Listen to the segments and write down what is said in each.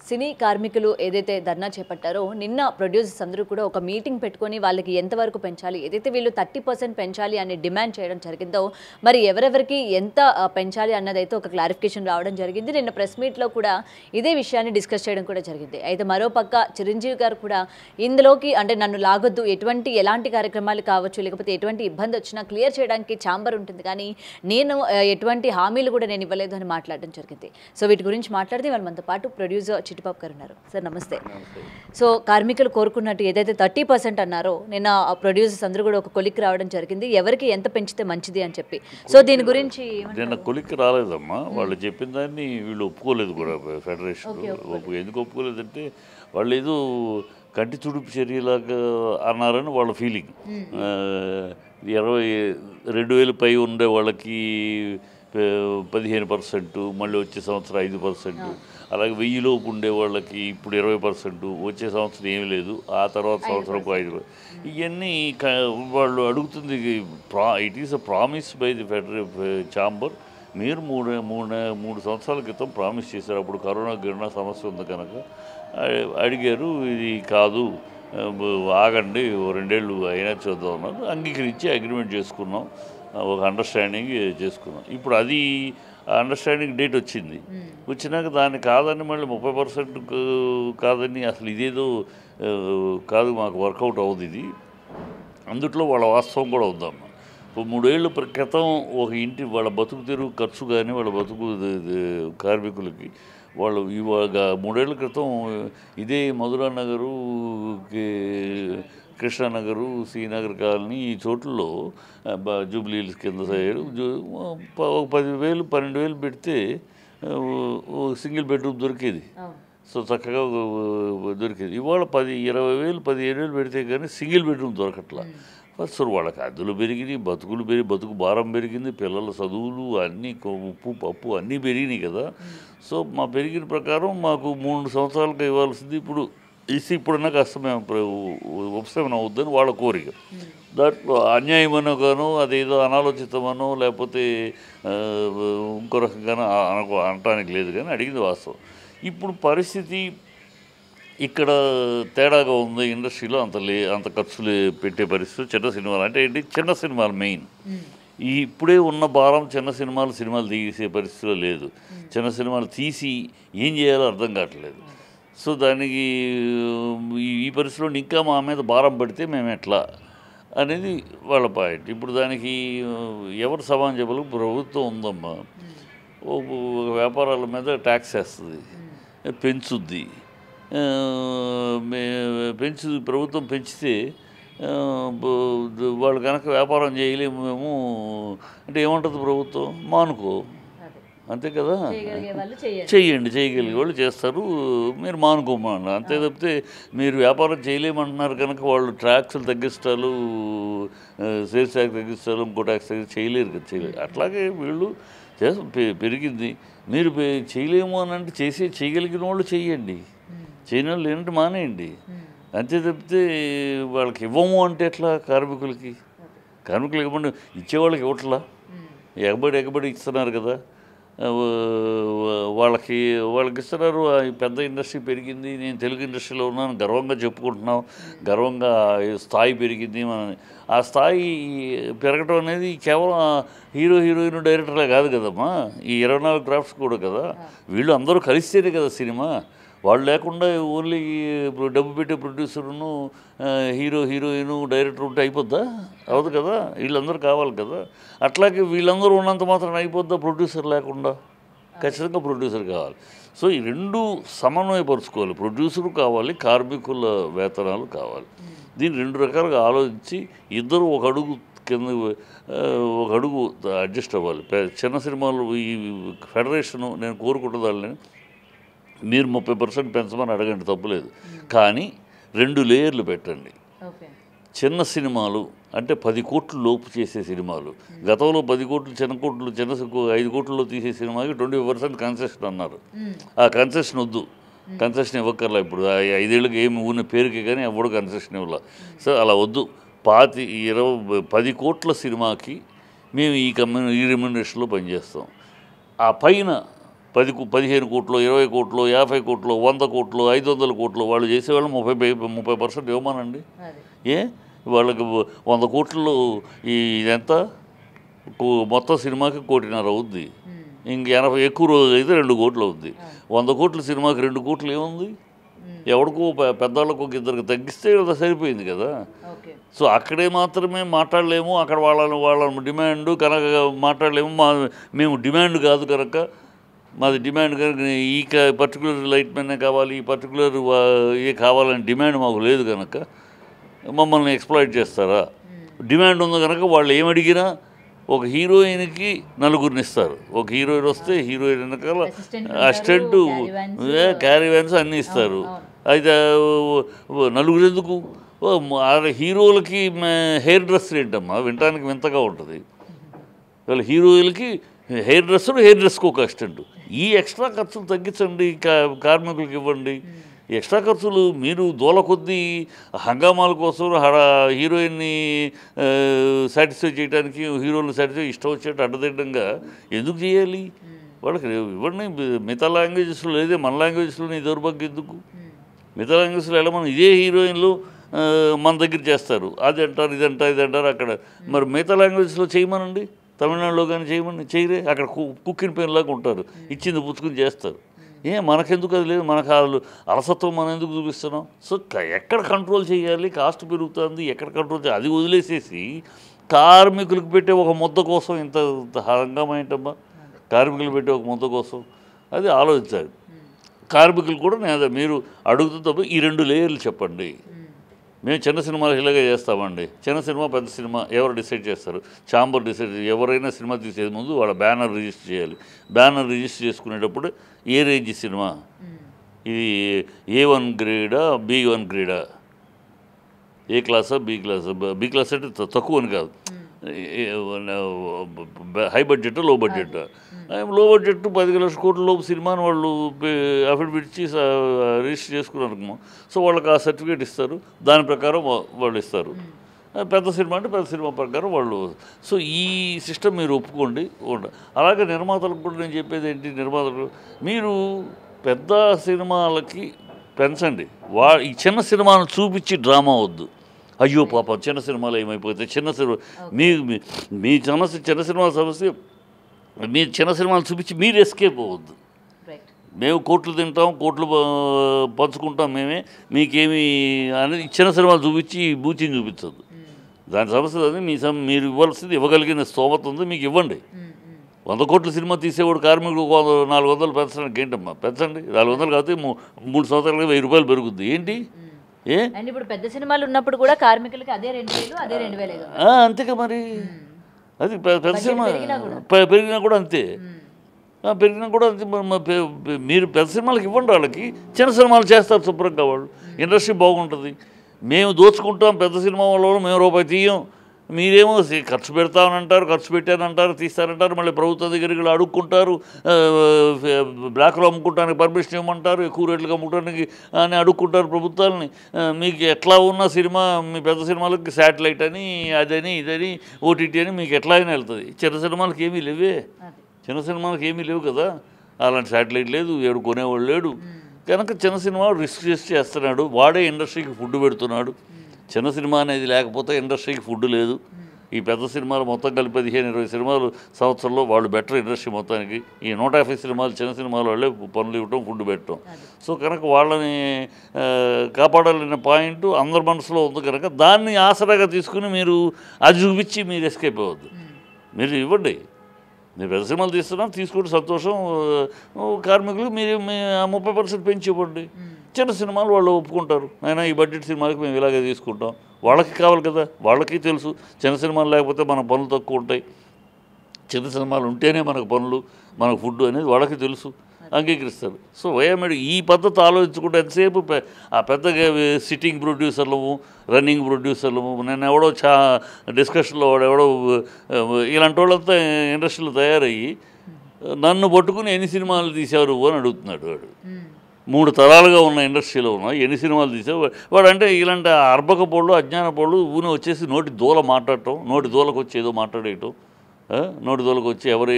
సినీ కార్మికులు ఏదైతే ధర్నా చేపట్టారో నిన్న ప్రొడ్యూసర్స్ అందరూ కూడా ఒక మీటింగ్ పెట్టుకొని వాళ్ళకి ఎంతవరకు పెంచాలి, ఏదైతే వీళ్ళు 30% పెంచాలి అని డిమాండ్ చేయడం జరిగిందో మరి ఎవరెవరికి ఎంత పెంచాలి అన్నదైతే ఒక క్లారిఫికేషన్ రావడం జరిగింది. నిన్న ప్రెస్ మీట్లో కూడా ఇదే విషయాన్ని డిస్కస్ చేయడం కూడా జరిగింది. అయితే మరోపక్క చిరంజీవి గారు కూడా ఇందులోకి అంటే నన్ను లాగొద్దు, ఎలాంటి కార్యక్రమాలు కావచ్చు లేకపోతే ఎటువంటి ఇబ్బంది వచ్చినా క్లియర్ చేయడానికి ఛాంబర్ ఉంటుంది, కానీ నేను ఎటువంటి హామీలు కూడా నేను ఇవ్వలేదు అని మాట్లాడడం జరిగింది. సో వీటి గురించి మాట్లాడితే వాళ్ళ మనతో పాటు ప్రొడ్యూసర్ చిట్టిబాబు గారు ఉన్నారు. సార్ నమస్తే. సో కార్మికులు కోరుకున్నట్టు ఏదైతే 30% అన్నారో నిన్న ప్రొడ్యూసర్స్ అందరూ కూడా ఒక కొలిక్ రావడం జరిగింది, ఎవరికి ఎంత పెంచితే మంచిది అని చెప్పి. సో దీని గురించి నిన్న కొలిక్ రాలేదమ్మా, వాళ్ళు చెప్పిన దాన్ని వీళ్ళు ఒప్పుకోలేదు కూడా. ఫెడరేషన్ ఎందుకు ఒప్పుకోలేదంటే వాళ్ళు ఏదో కంటి తుడుపు చర్యలాగా అన్నారని వాళ్ళ ఫీలింగ్. 22,000 పై ఉండే వాళ్ళకి 15%, మళ్ళీ వచ్చే సంవత్సరం 5%, అలాగే 1000 లోపు ఉండే వాళ్ళకి ఇప్పుడు 20%, వచ్చే సంవత్సరం ఏమీ లేదు, ఆ తర్వాత సంవత్సరంకు 5%. ఇవన్నీ వాళ్ళు అడుగుతుంది. It is a promise by the chamber. మీరు మూడు సంవత్సరాల క్రితం ప్రామిస్ చేశారు, అప్పుడు కరోనా సమస్య ఉంది కనుక అడిగారు. ఇది కాదు, ఆగండి 2 ఏళ్ళు అయినా చూద్దాం అన్నారు. అంగీకరించి అగ్రిమెంట్ చేసుకున్నాం, ఒక అండర్స్టాండింగ్ చేసుకున్నాం. ఇప్పుడు అది అండర్స్టాండింగ్ డేట్ వచ్చినాక దాన్ని కాదని మళ్ళీ 30% కాదని అసలు ఇదేదో కాదు, మాకు వర్కౌట్ అవుతుంది ఇది. అందుట్లో వాళ్ళ వాస్తవం కూడా ఉందమ్మా. 3 ఏళ్ళ క్రితం ఒక ఇంటి వాళ్ళ బతుకు తెరువు ఖర్చు కానీ వాళ్ళ బతుకు కార్మికులకి వాళ్ళు ఇవాళ 3 ఏళ్ళ క్రితం ఇదే మధురా నగరు, కృష్ణానగరు, శ్రీనగర్ కాలనీ ఈ చోట్లలో జూబ్లీహిల్స్ కింద సైడ్ 10,000 12,000 పెడితే సింగిల్ బెడ్రూమ్ దొరికేది. సో చక్కగా దొరికేది. ఇవాళ 20,000 17,000 పెడితే కానీ సింగిల్ బెడ్రూమ్ దొరకట్లా. ఫస్ట్ వాళ్ళకి అద్దులు పెరిగినాయి, బతుకు భారం పెరిగింది, పిల్లల చదువులు అన్నీ, ఉప్పు పప్పు అన్నీ పెరిగినాయి కదా. సో మా పెరిగిన ప్రకారం మాకు 3 సంవత్సరాలకు ఇవ్వాల్సింది ఇప్పుడున్నా కాస్త మేము ఉపశమనం అవుద్దని వాళ్ళ కోరిక. దాంట్లో అన్యాయమనో గానో అదేదో అనాలోచితమనో లేకపోతే ఇంకో రకంగానో అనటానికి లేదు, కానీ అడిగింది వాస్తవం. ఇప్పుడు పరిస్థితి ఇక్కడ తేడాగా ఉంది. ఇండస్ట్రీలో అంత ఖర్చులు పెట్టే పరిస్థితి చిన్న సినిమాలు అంటే ఏంటి, చిన్న సినిమాలు మెయిన్. ఇప్పుడే ఉన్న భారం చిన్న సినిమాలు తీసే పరిస్థితిలో లేదు. చిన్న సినిమాలు తీసి ఏం చేయాలో అర్థం కావట్లేదు. సో దానికి ఈ పరిస్థితిలో ఇంకా మా మీద భారం పడితే మేము ఎట్లా అనేది వాళ్ళ పాయింట్. ఇప్పుడు దానికి ఎవరు సమానం చెప్పాలి? ప్రభుత్వం ఉందమ్మా, వ్యాపారాల మీద ట్యాక్స్ వేస్తుంది, పెంచుద్ది. ప్రభుత్వం పెంచితే వాళ్ళు కనుక వ్యాపారం చేయలేము మేము అంటే ఏమంటుంది ప్రభుత్వం? మానుకో, అంతే కదా. చేయగలిగే వాళ్ళు చేస్తారు, మీరు మానుకోమన్నారు. అంతే తప్పితే మీరు వ్యాపారం చేయలేమంటున్నారు కనుక వాళ్ళు ట్యాక్సులు తగ్గిస్తారు, సేల్స్ ట్యాక్స్ తగ్గిస్తారు, ఇంకో ట్యాక్స్ చేయలేరు కదా, చేయలేరు. అట్లాగే వీళ్ళు పెరిగింది. మీరు చేయలేము అని అంటే చేయగలిగిన వాళ్ళు చెయ్యండి, చేయని వాళ్ళు ఏంటంటే మానేయండి. అంతే తప్పితే వాళ్ళకి ఇవ్వము అంటే ఎట్లా? కార్మికులకి ఇవ్వమంటే ఇచ్చేవాళ్ళకి ఇవ్వట్లా, ఎగబడి ఇస్తున్నారు కదా. వాళ్ళకి ఇస్తున్నారు. పెద్ద ఇండస్ట్రీ పెరిగింది, నేను తెలుగు ఇండస్ట్రీలో ఉన్నాను గర్వంగా చెప్పుకుంటున్నాం, గర్వంగా స్థాయి పెరిగింది. ఆ స్థాయి పెరగడం అనేది కేవలం హీరోయిన్ డైరెక్టర్లే కాదు కదమ్మా, ఈ 24 క్రాఫ్ట్స్ కూడా కదా. వీళ్ళు అందరూ కలిస్తేనే కదా సినిమా. వాళ్ళు లేకుండా ఓన్లీ డబ్బు పెట్టే ప్రొడ్యూసర్ను హీరోయిన్ డైరెక్టర్ ఉంటే అయిపోద్దా? అవదు కదా, వీళ్ళందరూ కావాలి కదా. అట్లాగే వీళ్ళందరూ ఉన్నంత మాత్రం అయిపోద్దా? ప్రొడ్యూసర్ లేకుండా ఖచ్చితంగా ప్రొడ్యూసర్ కావాలి. సో ఈ రెండు సమన్వయపరుచుకోవాలి. ప్రొడ్యూసరు కావాలి, కార్మికుల వేతనాలు కావాలి. దీన్ని 2 రకాలుగా ఆలోచించి ఇద్దరు ఒక అడుగు అడ్జస్ట్ అవ్వాలి. చిన్న సినిమాలు ఈ ఫెడరేషను నేను కోరుకుంటుందాన్ని మీరు 30% పెంచమని అడగండి, తప్పులేదు. కానీ 2 లేయర్లు పెట్టండి. చిన్న సినిమాలు అంటే 10 కోట్ల లోపు చేసే సినిమాలు, గతంలో 10 కోట్లు చిన్న 5 కోట్లలో తీసే సినిమాకి 20% కన్సెషన్ అన్నారు. ఆ కన్సెషన్ వద్దు, కన్సెషన్ ఇవ్వక్కర్లా. ఇప్పుడు 5 ఏళ్ళకి ఏమి ఊరిన పేరుకి కానీ ఎవడు కన్సెషన్ ఇవ్వాల. సో అలా వద్దు. 10 కోట్ల సినిమాకి మేము ఈ రెమ్యునరేషన్లో పనిచేస్తాం. ఆ పైన 15 కోట్లు, 20 కోట్లు, 50 కోట్లు, 100 కోట్లు, 500 కోట్లు వాళ్ళు చేసేవాళ్ళు 30% ఇవ్వమానండి. ఏ వాళ్ళకి 100 కోట్లు ఇదెంత మొత్తం సినిమాకి 1.5 కోటి అవుద్ది. ఇంక 80 ఎక్కువ రోజులు అయితే 2 కోట్లు అవుద్ది. 100 కోట్ల సినిమాకి 2 కోట్లు ఏముంది? ఎవడికో పెద్దవాళ్ళకు ఒక ఇద్దరికి తగ్గిస్తే సరిపోయింది కదా. సో అక్కడే మాత్రమే మాట్లాడలేము, అక్కడ వాళ్ళ డిమాండ్ కనుక మాట్లాడలేము. మేము డిమాండ్ కాదు కనుక, మాది డిమాండ్ కనుక ఈ పర్టికులర్ లైట్ మెన్నే కావాలి, ఈ పర్టికులర్ ఏ కావాలని డిమాండ్ మాకు లేదు కనుక మమ్మల్ని ఎక్స్ప్లాయిట్ చేస్తారా? డిమాండ్ ఉంది కనుక వాళ్ళు ఏమడిగినా ఒక హీరోయిన్కి 4గురిని ఇస్తారు. ఒక హీరోయిన్ వస్తే హీరోయిన్ వెనకాల అసిస్టెంట్, క్యారీవ్యాన్స్ అన్నీ ఇస్తారు. అయితే 4 ఎందుకు? హీరోలకి హెయిర్ డ్రెస్ ఏంటమ్మా, వినటానికి వింతగా ఉంటుంది. వాళ్ళ హీరోయిన్కి హెయిర్ డ్రెస్కి ఒక అసిస్టెంట్. ఈ ఎక్స్ట్రా ఖర్చులు తగ్గించండి, కార్మికులకు ఇవ్వండి. ఎక్స్ట్రా ఖర్చులు మీరు దూల కొద్దీ హంగామాల కోసం హీరోయిన్ని సాటిస్ఫై చేయడానికి, హీరోని సాటిస్ఫై ఇష్టం వచ్చేట్టు అడ్డదిడ్డంగా ఎందుకు చేయాలి? వాళ్ళకి ఇవ్వండి. మిగతా లాంగ్వేజెస్లో లేదే, మన లాంగ్వేజెస్లో ఈ దౌర్భాగ్యం ఎందుకు? మిగతా లాంగ్వేజ్లో ఎలా మనం ఇదే హీరోయిన్లు మన దగ్గర చేస్తారు, అది అంటారు, ఇది అంటారు అక్కడ. మరి మిగతా లాంగ్వేజ్లో చేయమనండి, తమిళనాడులో కానీ చేయరే. అక్కడ కుక్కిన పెయిన్లాగా ఉంటారు, ఇచ్చింది పుచ్చుకుని చేస్తారు. మనకెందుకు అది లేదు? మనకు అలసత్వం మనం ఎందుకు చూపిస్తున్నాం? సో ఎక్కడ కంట్రోల్ చేయాలి? కాస్ట్ పెరుగుతుంది, ఎక్కడ కంట్రోల్ చేయాలి అది వదిలేసేసి కార్మికులకు పెట్టే ఒక ముద్ద కోసం ఇంత హంగామా ఏంటమ్మా? కార్మికులు పెట్టే ఒక ముద్ద కోసం అది ఆలోచించాలి. కార్మికులు కూడా మీరు అడుగుతుంటే ఈ 2 లేయర్లు చెప్పండి. మేము చిన్న సినిమాలు ఇలాగే చేస్తామండి. చిన్న సినిమా పెద్ద సినిమా ఎవరు డిసైడ్ చేస్తారు? Chamber decide. ఎవరైనా సినిమా తీసేది ముందు వాళ్ళ బ్యానర్ రిజిస్టర్ చేయాలి. బ్యానర్ రిజిస్టర్ చేసుకునేటప్పుడు ఏ రేంజ్ సినిమా, ఇది A1 గ్రేడా, B1 గ్రేడా, ఏ క్లాసా, బి క్లాస్ అంటే తక్కువ అని కాదు, హై బడ్జెట్, లో బడ్జెట్. లో బడ్జెట్ 15 లక్షల కోట్ల లోపు సినిమాని వాళ్ళు అఫిడవిట్ ఇచ్చి రిజిస్టర్ చేసుకున్నారు. సో వాళ్ళకి ఆ సర్టిఫికేట్ ఇస్తారు, దాని ప్రకారం వాళ్ళు ఇస్తారు. పెద్ద సినిమా అంటే పెద్ద సినిమా ప్రకారం వాళ్ళు. సో ఈ సిస్టమ్ మీరు ఒప్పుకోండి. అలాగే నిర్మాతలకు కూడా నేను చెప్పేది ఏంటి, నిర్మాతలు మీరు పెద్ద సినిమాలకి పెంచండి. ఈ చిన్న సినిమాను చూపించి డ్రామా వద్దు. అయ్యో పాపం చిన్న సినిమాలు ఏమైపోతాయి, చిన్న సినిమా మీ చిన్న సినిమాల సమస్య, మీ చిన్న సినిమాలు చూపించి మీరు ఎస్కేప్ అవ్వద్దు. మేము కోట్లు తింటాం, కోట్లు పంచుకుంటాం మేమే, మీకేమి అనేది చిన్న సినిమాలు చూపించి బూచిని చూపించద్దు. దాని సమస్య అది. మీరు ఇవ్వాల్సింది, ఇవ్వగలిగిన స్తోమత ఉంది మీకు ఇవ్వండి. 100 కోట్ల సినిమా తీసేవాడు కార్మికుడు 400 పెంచడానికి ఏంటమ్మా? పెంచండి. 400 కాకపోతే 3 సంవత్సరాలకి 1000 రూపాయలు పెరుగుద్ది. ఏంటి ఇప్పుడు పెద్ద సినిమాలు ఉన్నప్పుడు కూడా కార్మికులకి అదే 2000 అదే 2000. అంతేగా మరి. అది పెద్ద సినిమా పెరిగినా కూడా అంతే, పెరిగినా కూడా అంతే. మీరు పెద్ద సినిమాలకు ఇవ్వండి, వాళ్ళకి చిన్న సినిమాలు చేస్తారు శుభ్రంగా, వాళ్ళు ఇండస్ట్రీ బాగుంటుంది. మేము దోచుకుంటాం, పెద్ద సినిమా వాళ్ళు మేము రూపాయి తీయం, మీరేమో ఖర్చు పెడతామనంటారు, ఖర్చు పెట్టానంటారు, తీస్తారంటారు, మళ్ళీ ప్రభుత్వం దగ్గరికి అడుక్కుంటారు, బ్లాక్లో అమ్ముకుంటానికి పర్మిషన్ ఇవ్వమంటారు, ఎక్కువ రేట్లుగా అమ్ముకోవడానికి అని అడుక్కుంటారు ప్రభుత్వాలని. మీకు ఎట్లా ఉన్న సినిమా మీ పెద్ద సినిమాలకి శాటిలైట్ అని, అదని, ఇదని, ఓటీటీ అని మీకు ఎట్లా అయినా వెళ్తుంది. చిన్న సినిమాలకి ఏమీ లేవే, చిన్న సినిమాలకి ఏమీ లేవు కదా. అలాంటి శాటిలైట్ లేదు, ఏడు కొనేవాళ్ళు లేడు కనుక చిన్న సినిమా రిస్క్ చేస్తున్నాడు. వాడే ఇండస్ట్రీకి ఫుడ్ పెడుతున్నాడు. చిన్న సినిమా అనేది లేకపోతే ఇండస్ట్రీకి ఫుడ్ లేదు. ఈ పెద్ద సినిమాలు మొత్తం కలిపి 15-20 సినిమాలు సంవత్సరంలో వాళ్ళు బెటర్ ఇండస్ట్రీ మొత్తానికి. ఈ 150 సినిమాలు చిన్న సినిమాల వాళ్ళే పనులు ఇవ్వటం, ఫుడ్ పెట్టడం. సో కనుక వాళ్ళని కాపాడాలనే పాయింట్ అందరి మనసులో ఉంది కనుక దాన్ని ఆసరాగా తీసుకుని మీరు అది చూపించి మీరు ఎస్కేప్ అవ్వద్దు. మీరు ఇవ్వండి, మీరు పెద్ద సినిమాలు తీస్తున్నారు, తీసుకుంటే సంతోషం. కార్మికులు మీరు 30% పెంచి ఇవ్వండి. చిన్న సినిమాలు వాళ్ళు ఒప్పుకుంటారు, అయినా ఈ బడ్జెట్ సినిమాలకి మేము ఇలాగే తీసుకుంటాం. వాళ్ళకి కావాలి కదా, వాళ్ళకి తెలుసు చిన్న సినిమాలు లేకపోతే మన పనులు తక్కువ ఉంటాయి, చిన్న సినిమాలు ఉంటేనే మనకు పనులు, మనకు ఫుడ్ అనేది వాళ్ళకి తెలుసు, అంగీకరిస్తారు. సో వయమేడు ఈ పద్ధతి ఆలోచించుకుంటే ఎంతసేపు ఆ పెద్దగా సిట్టింగ్ ప్రొడ్యూసర్లము, రన్నింగ్ ప్రొడ్యూసర్లము. నేను ఎవడో డిస్కషన్లో వాడెవడో ఇలాంటి వాళ్ళంతా ఇండస్ట్రీలో తయారయ్యి నన్ను పట్టుకుని ఎన్ని సినిమాలు తీసేవారు అని అడుగుతున్నాడు. వాడు 3 తరాలుగా ఉన్న ఇండస్ట్రీలో ఉన్న ఎన్ని సినిమాలు తీసావు వాడు. అంటే ఇలాంటి అర్భక పోళ్ళు, అజ్ఞాన పోళ్ళు ఊనే వచ్చేసి నోటి దూల మాట్లాడటం, నోటి దూలకు వచ్చి ఏదో మాట్లాడేయటం, నోటి తోలకు వచ్చి ఎవరు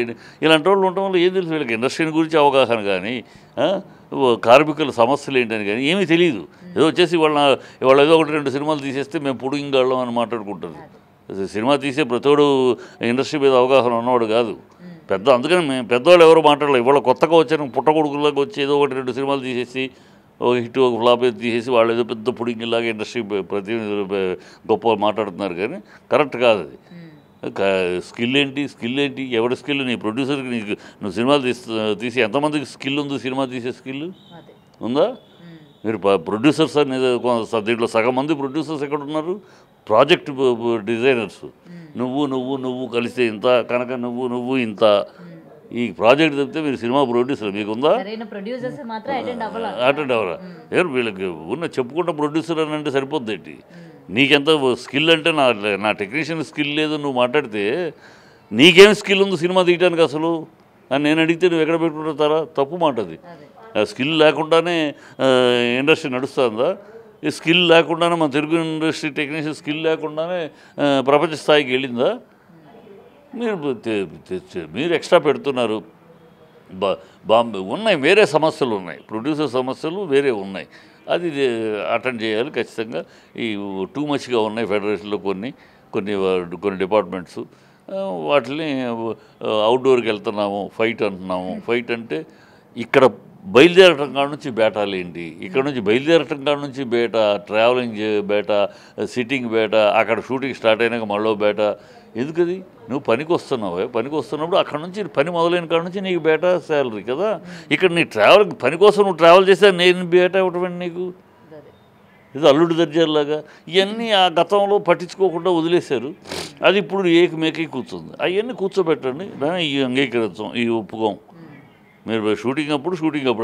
ఇలాంటి వాళ్ళు ఉండటం వల్ల ఏం తెలుసు వీళ్ళకి ఇండస్ట్రీ గురించి అవగాహన కానీ కార్మికుల సమస్యలు ఏంటని కానీ ఏమీ తెలియదు. ఏదో వచ్చేసి వాళ్ళ ఏదో ఒకటి 2 సినిమాలు తీసేస్తే మేము పుడింగాళ్ళం అని మాట్లాడుకుంటారు. సినిమా తీసే ప్రతోడు ఇండస్ట్రీ మీద అవగాహన ఉన్నవాడు కాదు అందుకని మేము పెద్దవాళ్ళు ఎవరు మాట్లాడలేదు. ఇవాళ కొత్తగా వచ్చారు పుట్టగొడుకులాగా వచ్చి ఏదో ఒకటి 2 సినిమాలు తీసేసి ఒక హిట్ ఒక ఫ్లాప్ ఏదో తీసేసి వాళ్ళు ఏదో పెద్ద పుడింగిలాగా ఇండస్ట్రీ ప్రతి గొప్ప మాట్లాడుతున్నారు కానీ కరెక్ట్ కాదు అది. స్కిల్ ఏంటి ఎవరి స్కిల్ నీ ప్రొడ్యూసర్కి నువ్వు సినిమాలు తీసి ఎంతమందికి స్కిల్ ఉంది? సినిమా తీసే స్కిల్ ఉందా? మీరు ప్రొడ్యూసర్స్ అనేది దీంట్లో సగం మంది ప్రొడ్యూసర్స్ ఎక్కడ ఉన్నారు? Project designers. నువ్వు కలిస్తే ఇంత కనుక నువ్వు ఇంత ఈ ప్రాజెక్ట్ చెప్తే మీరు సినిమా ప్రొడ్యూసర్ మీకు ఉందా? అటెండ్ అవ్వరా? వీళ్ళకి చెప్పుకుంటే ప్రొడ్యూసర్ అని అంటే సరిపోద్ది ఏంటి? నీకెంత స్కిల్ అంటే నా టెక్నీషియన్ స్కిల్ లేదు నువ్వు మాట్లాడితే నీకేం స్కిల్ ఉంది సినిమా తీయడానికి అసలు అని నేను అడిగితే నువ్వు ఎక్కడ పెట్టుకుంటారా? తప్పు మాట అది. స్కిల్ లేకుండానే ఇండస్ట్రీ నడుస్తుందా? ఈ స్కిల్ లేకుండానే మన తెలుగు ఇండస్ట్రీ టెక్నీషియన్ స్కిల్ లేకుండానే ప్రపంచ స్థాయికి వెళ్ళిందా? మీరు ఎక్స్ట్రా పెడుతున్నారు. ఉన్నాయి వేరే సమస్యలు ఉన్నాయి, ప్రొడ్యూసర్ సమస్యలు వేరే ఉన్నాయి. అది అటెండ్ చేయాలి ఖచ్చితంగా. ఈ టూ మచ్గా ఉన్నాయి ఫెడరేషన్లో కొన్ని డిపార్ట్మెంట్స్. వాటిని అవుట్డోర్కి వెళ్తున్నాము, ఫైట్ అంటున్నాము. ఫైట్ అంటే ఇక్కడ బయలుదేరటం కాడ నుంచి బేటాలు ఏంటి, ఇక్కడ నుంచి బయలుదేరటం కాడ నుంచి బేటా, ట్రావెలింగ్ బేటా, సిట్టింగ్ బేటా, అక్కడ షూటింగ్ స్టార్ట్ అయినాక మళ్ళీ బేటా. ఎందుకది? నువ్వు పనికి వస్తున్నప్పుడు అక్కడ నుంచి పని మొదలైన కాడ నుంచి నీకు బేటా శాలరీ కదా. ఇక్కడ నీ పని కోసం నువ్వు ట్రావెల్ చేస్తే నేను బేటా ఇవ్వటం నీకు ఇది అల్లుడు దర్జాలాగా. ఇవన్నీ ఆ గతంలో పట్టించుకోకుండా వదిలేశారు. అది ఇప్పుడు ఏకమేకీ కూర్చుంది. అవన్నీ కూర్చోబెట్టండి, ఈ అంగీకరించాం, ఈ ఒప్పుకోం. మీరు షూటింగ్ అప్పుడు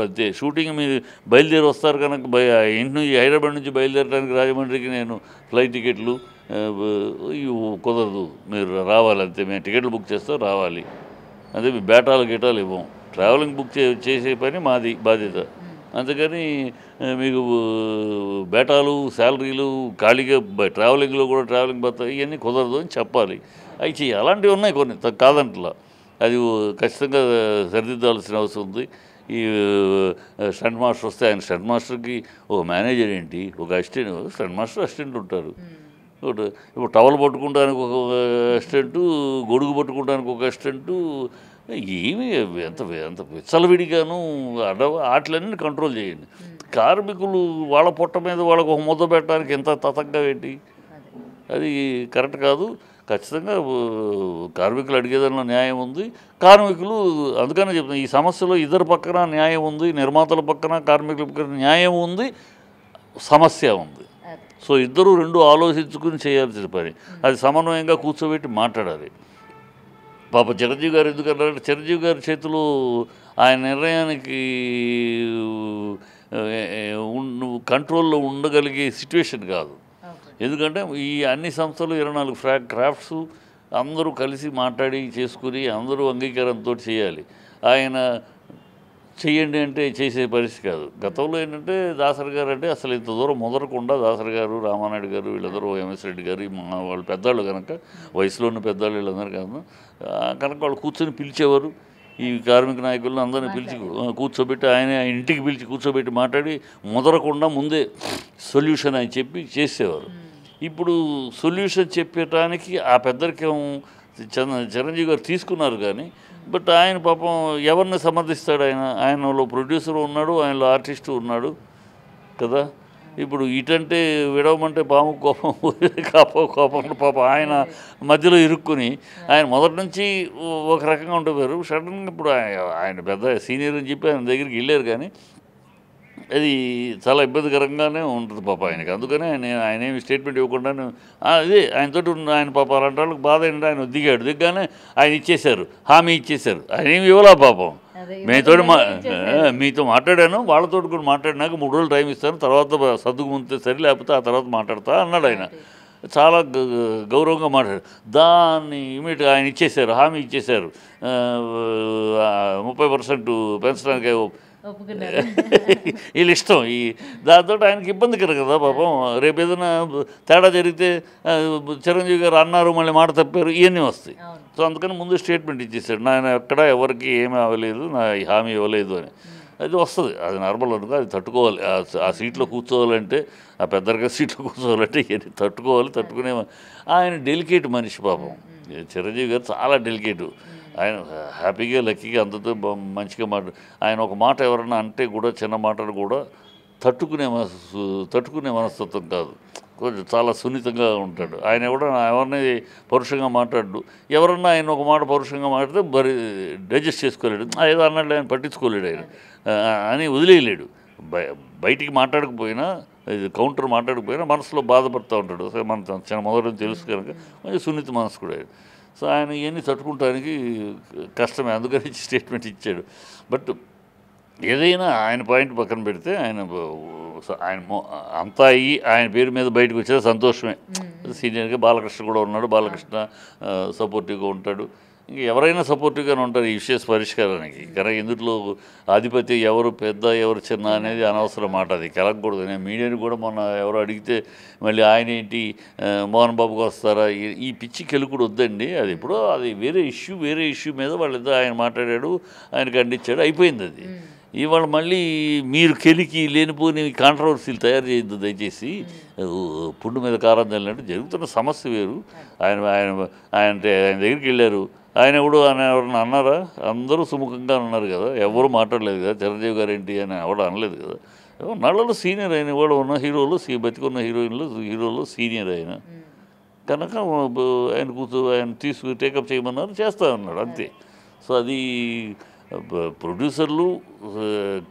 అంతే. షూటింగ్ మీరు బయలుదేరి వస్తారు కనుక ఇంటి నుంచి హైదరాబాద్ నుంచి బయలుదేరడానికి రాజమండ్రికి నేను ఫ్లైట్ టికెట్లు కుదరదు, మీరు రావాలి అంతే. మేము టికెట్లు బుక్ చేస్తాం, రావాలి అంతే. మీ బేటాలు ఇవ్వం. ట్రావెలింగ్ బుక్ చేసే పని మాది బాధ్యత. అందుకని మీకు బేటాలు శాలరీలు ఖాళీగా ట్రావెలింగ్లో కూడా ట్రావెలింగ్ బత్తా ఇవన్నీ కుదరదు అని చెప్పాలి. అవి చెయ్యి. అలాంటివి ఉన్నాయి కొన్ని, కాదంటలా. అది ఖచ్చితంగా సరిదిద్దాల్సిన అవసరం ఉంది. ఈ స్టంట్ మాస్టర్ వస్తే ఆయన స్టంట్ మాస్టర్కి ఒక మేనేజర్ ఏంటి, ఒక స్టంట్ మాస్టర్ అసిస్టెంట్ ఉంటారు. ఇప్పుడు టవల్ పట్టుకుంటానికి ఒక అసిస్టెంటు, గొడుగు పట్టుకుంటానికి ఒక అసిస్టెంటు. ఏమి ఎంత విచ్చలవిడిగాను వాటిలన్నీ కంట్రోల్ చేయండి. కార్మికులు వాళ్ళ పొట్ట మీద వాళ్ళకు ఒక ముద్ద పెట్టడానికి ఎంత తతంగా ఏంటి? అది కరెక్ట్ కాదు. ఖచ్చితంగా కార్మికులు అడిగేదానిలో న్యాయం ఉంది. కార్మికులు అందుకనే చెప్తున్నా, ఈ సమస్యలో ఇద్దరు పక్కన న్యాయం ఉంది. నిర్మాతల పక్కన కార్మికుల పక్కన న్యాయం ఉంది, సమస్య ఉంది. సో ఇద్దరు రెండు ఆలోచించుకుని చేయాల్సిన పని. అది సమన్వయంగా కూర్చోబెట్టి మాట్లాడాలి. పాప చిరంజీవి గారు ఎందుకన్నారంటే, చిరంజీవి గారి చేతిలో ఆయన నిర్ణయానికి కంట్రోల్లో ఉండగలిగే సిచ్యువేషన్ కాదు. ఎందుకంటే ఈ అన్ని సంస్థలు 24 క్రాఫ్ట్స్ అందరూ కలిసి మాట్లాడి చేసుకుని అందరూ అంగీకారంతో చేయాలి. ఆయన చెయ్యండి అంటే చేసే పరిస్థితి కాదు. గతంలో ఏంటంటే దాసరి గారు అంటే అసలు ఇంత దూరం ముదరకుండా దాసరి గారు, రామానాయుడు గారు వీళ్ళందరూ, ఎంఎస్ రెడ్డి గారు వాళ్ళు పెద్దవాళ్ళు కనుక, వయసులో ఉన్న పెద్దవాళ్ళు వీళ్ళందరూ కనుక వాళ్ళు కూర్చొని పిలిచేవారు. ఈ కార్మిక నాయకులను అందరినీ పిలిచి కూర్చోబెట్టి ఆయన ఇంటికి పిలిచి కూర్చోబెట్టి మాట్లాడి ముదరకుండా ముందే సొల్యూషన్ అని చెప్పి చేసేవారు. ఇప్పుడు సొల్యూషన్ చెప్పడానికి ఆ పెద్దరికం చిరంజీవి గారు తీసుకున్నారు. కానీ బట్ ఆయన పాపం ఎవరిని సమర్థిస్తాడు? ఆయనలో ప్రొడ్యూసర్ ఉన్నాడు, ఆయనలో ఆర్టిస్టు ఉన్నాడు కదా. ఇప్పుడు ఇటంటే విడవమంటే పాము కోపం పాపం ఆయన మధ్యలో ఇరుక్కుని ఆయన మొదటి నుంచి ఒక రకంగా ఉండేవారు. సడన్గా ఇప్పుడు ఆయన పెద్ద సీనియర్ అని చెప్పి ఆయన దగ్గరికి వెళ్ళారు. కానీ అది చాలా ఇబ్బందికరంగానే ఉంటుంది పాప ఆయనకి. అందుకనే ఆయన ఏమి స్టేట్మెంట్ ఇవ్వకుండా అదే ఆయనతో ఆయన పాప అలాంటి వాళ్ళకి బాధ ఏంటంటే ఆయన దిగ్గానే ఆయన ఇచ్చేశారు, హామీ ఇచ్చేశారు. ఆయన ఏమి ఇవ్వలా పాపం. మీతో మాట్లాడాను, వాళ్ళతో కూడా మాట్లాడినాక 3 రోజులు టైం ఇస్తాను, తర్వాత సర్దుకుంటే సరి, లేకపోతే ఆ తర్వాత మాట్లాడతా అన్నాడు. ఆయన చాలా గౌరవంగా మాట్లాడారు. దాన్ని ఇమీడియట్గా ఆయన ఇచ్చేశారు, హామీ ఇచ్చేశారు. 30% పెంచడానికి వీళ్ళు ఇష్టం ఈ దాంతో ఆయనకి ఇబ్బందికర కదా పాపం. రేపు ఏదైనా తేడా జరిగితే చిరంజీవి గారు అన్నారు మళ్ళీ మాట తప్పారు ఇవన్నీ వస్తాయి. సో అందుకని ముందు స్టేట్మెంట్ ఇచ్చేసాడు, ఆయన ఎక్కడ ఎవరికి ఏమీ అవ్వలేదు, నా హామీ ఇవ్వలేదు అని. అది వస్తుంది, అది నార్మల్ అనుకో, అది తట్టుకోవాలి. ఆ సీట్లో కూర్చోవాలంటే, ఆ పెద్దరిగా సీట్లో కూర్చోవాలంటే ఇవన్నీ తట్టుకోవాలి. తట్టుకునే ఆయన డెలికేట్ మనిషి పాపం. చిరంజీవి గారు చాలా డెలికేటు. ఆయన హ్యాపీగా లక్కీగా అంతతో మంచిగా ఆయన ఒక మాట ఎవరన్నా అంటే కూడా చిన్న మాటలు కూడా తట్టుకునే మనస్తత్వం కాదు, కొంచెం చాలా సున్నితంగా ఉంటాడు. ఆయన ఎవరిని పరుషంగా మాట్లాడు. ఎవరన్నా ఆయన ఒక మాట పరుషంగా మాట్లాడితే డైజెస్ట్ చేసుకోలేడు, ఏదో అన్నాడు ఆయన పట్టించుకోలేడు, ఆయన అని వదిలేయలేడు. బయటికి మాట్లాడకపోయినా, కౌంటర్ మాట్లాడకపోయినా మనసులో బాధపడుతూ ఉంటాడు. సో మన చిన్న మొదటి తెలుసు కనుక కొంచెం సున్నిత మనసు కూడా. సో ఆయన ఇవన్నీ తట్టుకుంటానికి కష్టమే, అందుకని స్టేట్మెంట్ ఇచ్చాడు. బట్ ఏదైనా ఆయన పాయింట్ పక్కన పెడితే ఆయన అంతా అయ్యి ఆయన పేరు మీద బయటకు వచ్చేది సంతోషమే. సీనియర్గా బాలకృష్ణ కూడా ఉన్నాడు, బాలకృష్ణ సపోర్టివ్గా ఉంటాడు. ఇంక ఎవరైనా సపోర్టివ్గానే ఉంటారు ఈ విషయ పరిష్కారానికి. కానీ ఇందులో ఆధిపత్యం ఎవరు పెద్ద ఎవరు చిన్న అనేది అనవసరం మాట, అది కలగకూడదు. నేను మీడియాని కూడా మొన్న ఎవరో అడిగితే మళ్ళీ ఆయన ఏంటి మోహన్ బాబుకి వస్తారా, ఈ పిచ్చి కెలుకుడు వద్దండి. అది ఇప్పుడు అది వేరే ఇష్యూ మీద వాళ్ళిద్దరు ఆయన మాట్లాడాడు, ఆయన ఖండించాడు, అయిపోయింది అది. ఇవాళ మళ్ళీ మీరు కెలికి లేనిపోని కాంట్రవర్సీలు తయారు చేయొద్దు దయచేసి. పుండు మీద కారం చల్లినట్టు జరుగుతున్న సమస్య వేరు. ఆయన దగ్గరికి వెళ్ళారు, ఆయన ఎవరన్నా అన్నారా? అందరూ సుముఖంగా అన్నారు కదా, ఎవరు మాట్లాడలేదు కదా. చిరంజీవి గారు ఏంటి అని ఎవరు అనలేదు కదా. నళ్ళలో సీనియర్ ఆయన, ఇవాళ ఉన్న హీరోలు బతికున్న హీరోలు సీనియర్ ఆయన కనుక ఆయన టేకప్ చేయమన్నారు, చేస్తా అన్నాడు అంతే. సో అది ప్రొడ్యూసర్లు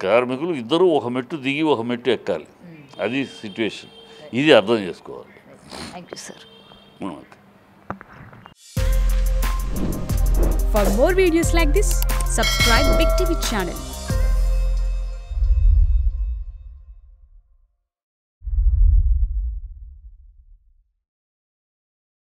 కార్మికులు ఇద్దరూ ఒక మెట్టు దిగి ఒక మెట్టు ఎక్కాలి, అది సిచ్యువేషన్. ఇది అర్థం చేసుకోవాలి. Thank you sir. For more videos like this, subscribe Big TV channel.